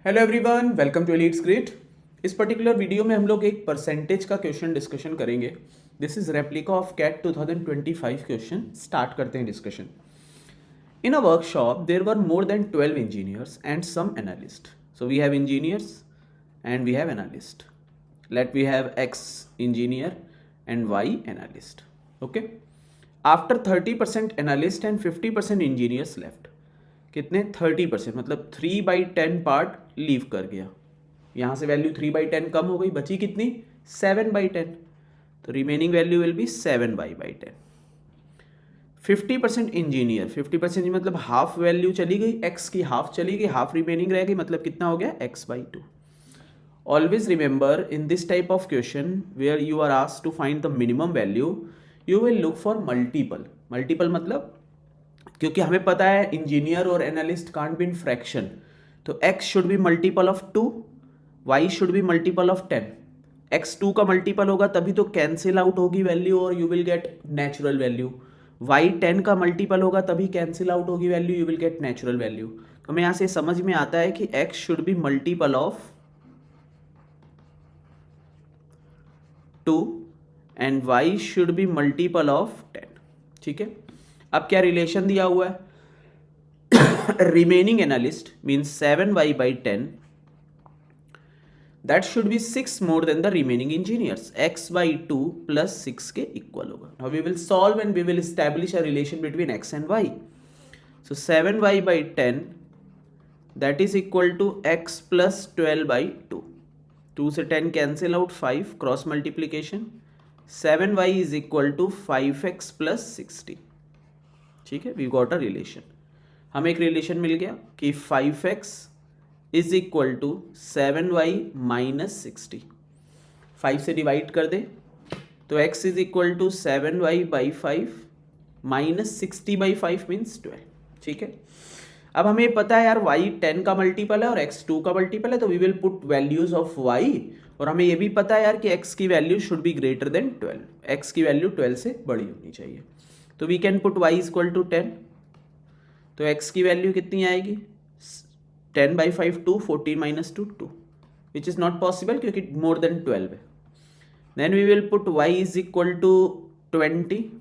Hello everyone, welcome to Elites Grade. इस particular video में हम लोग एक परसेंटेज का क्वेश्चन डिस्कशन करेंगे। This is replica of CAT 2025 question. Start करते हैं discussion. In a workshop there were more than 12 engineers and some analyst. So we have engineers and we have analyst. Let we have X engineer and Y analyst. Okay. After 30% analyst and 50% engineers left. कितने 30% मतलब 3/10 part leave कर गया. यहाँ से value 3/10 कम हो गई, बची कितनी 7/10. तो remaining value will be 7/10. 50% engineer, 50% मतलब हाफ वैल्यू चली गई, एक्स की हाफ चली गई, हाफ रिमेनिंग रह गई, मतलब कितना हो गया x/2. Always remember, in this type of question where you are asked to find the minimum value, you will look for multiple. Multiple मतलब क्योंकि हमें पता है इंजीनियर और analyst can't be in fraction, तो x should be multiple of 2, y should be multiple of 10. x 2 का multiple होगा तभी तो कैंसिल आउट होगी वैल्यू और you will get natural value. y 10 का मल्टीपल होगा तभी कैंसिल आउट होगी value, you will get natural value. तो हमें यहाँ से समझ में आता है कि x should be multiple of 2 and y should be multiple of 10. ठीक है. अब क्या रिलेशन दिया हुआ है? Remaining analyst means 7y/10 that should be 6 more than the remaining engineers. x/2 plus 6 के इक्वल होगा. Now we will solve and we will establish a relation between x and y. So 7y/10 that is equal to x plus 12/2. 2 से 10 cancel out, 5 cross multiplication, 7y is equal to 5x plus 60. ठीक है, we got a relation. हमें एक relation मिल गया कि 5x is equal to 7y minus 60. 5 से divide कर दे तो x is equal to 7y/5 minus 60/5 means 12. ठीक है. अब हमें पता है यार y 10 का मल्टीपल है और x 2 का मल्टीपल है, तो we will put values of y. और हमें ये भी पता है यार कि x की value should be greater than 12. x की वैल्यू 12 से बड़ी होनी चाहिए. तो we can put y equal to 10. तो x की वैल्यू कितनी आएगी? 10/5 2, 14 minus 2 2, which is not possible क्योंकि मोर देन 12 है. Then we will put y is equal to 28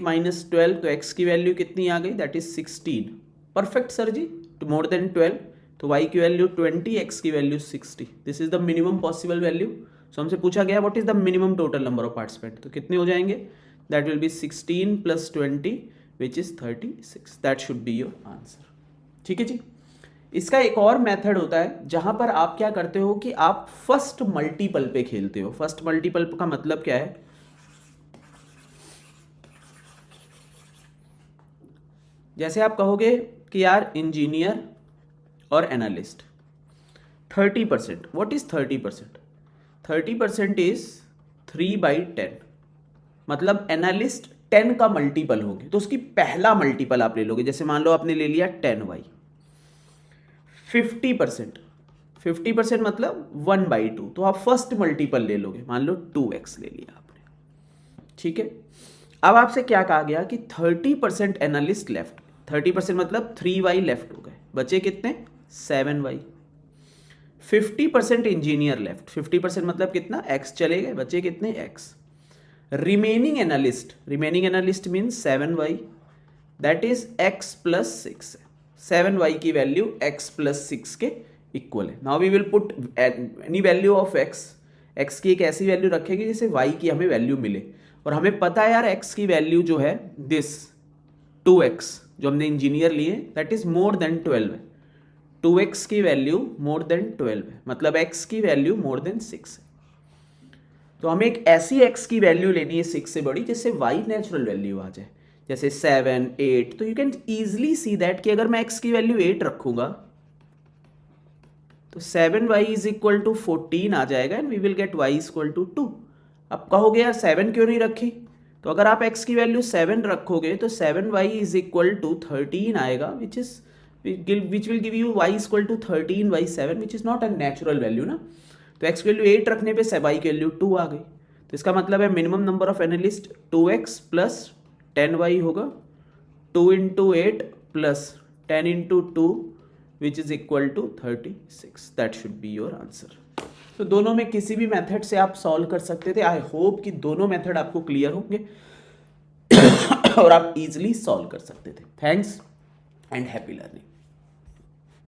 minus 12. तो x की वैल्यू कितनी आ गई? That is 16. Perfect sir ji. तो मोर देन 12, तो y की वैल्यू 20, x की value 60. This is the minimum possible value. So हमसे पूछा गया what is the minimum total number of participant. तो कितने हो जाएंगे? That will be 16 plus 20 which is 36. That should be your answer. ठीक है जी. इसका एक और मेथड होता है जहां पर आप क्या करते हो कि आप फर्स्ट मल्टीपल पे खेलते हो. फर्स्ट मल्टीपल का मतलब क्या है? जैसे आप कहोगे कि यार इंजीनियर और एनालिस्ट 30%. What is 30%? 30% इज 3/10. मतलब एनालिस्ट 10 का मल्टीपल होंगे तो उसकी पहला मल्टीपल आप ले लोगे. जैसे मान लो आपने ले लिया 10y. 50% मतलब 1/2, तो आप फर्स्ट मल्टीपल ले लोगे. मान लो 2x ले लिया आपने. ठीक है. अब आपसे क्या कहा गया कि 30% एनालिस्ट लेफ्ट. 30% मतलब 3y लेफ्ट हो गए, बचे कितने? 7y. 50% engineer left. 50% मतलब कितना? x चले गए, बचे कितने? x. Remaining analyst means 7y, that is x plus 6. 7y की वैल्यू x प्लस 6 के इक्वल है. Now we will put any value of x. x की एक ऐसी वैल्यू रखेगी जिससे y की हमें वैल्यू मिले. और हमें पता है यार x की वैल्यू जो है दिस 2x जो हमने इंजीनियर लिए दैट इज मोर देन 12 है. 2x की वैल्यू मोर देन 12 है, मतलब x की वैल्यू मोर देन 6 है. तो हमें एक ऐसी x की वैल्यू लेनी है 6 से बड़ी जिससे y नेचुरल वैल्यू आ जाए, जैसे 7 8. तो you can easily see that कि अगर मैं x की वैल्यू 8 रखूंगा तो 7y इज इक्वल टू 14 आ जाएगा and we will get y is equal to 2. अब कहोगे यार 7 क्यों नहीं रखी? तो अगर आप x की वैल्यू 7 रखोगे तो 7y इज इक्वल टू 13 आएगा, which will give you y is equal to 13/7, which is not a natural value ना. तो x की वैल्यू 8 रखने पे y की वैल्यू 2 आ गई. तो इसका मतलब है minimum number of analyst 2x plus 10y होगा. 2 into 8 plus 10 into 2 which is equal to 36. That should be your answer. तो दोनों में किसी भी मेथड से आप सॉल्व कर सकते थे. आई होप कि दोनों मेथड आपको क्लियर होंगे और आप इजिली सॉल्व कर सकते थे. Thanks and happy learning.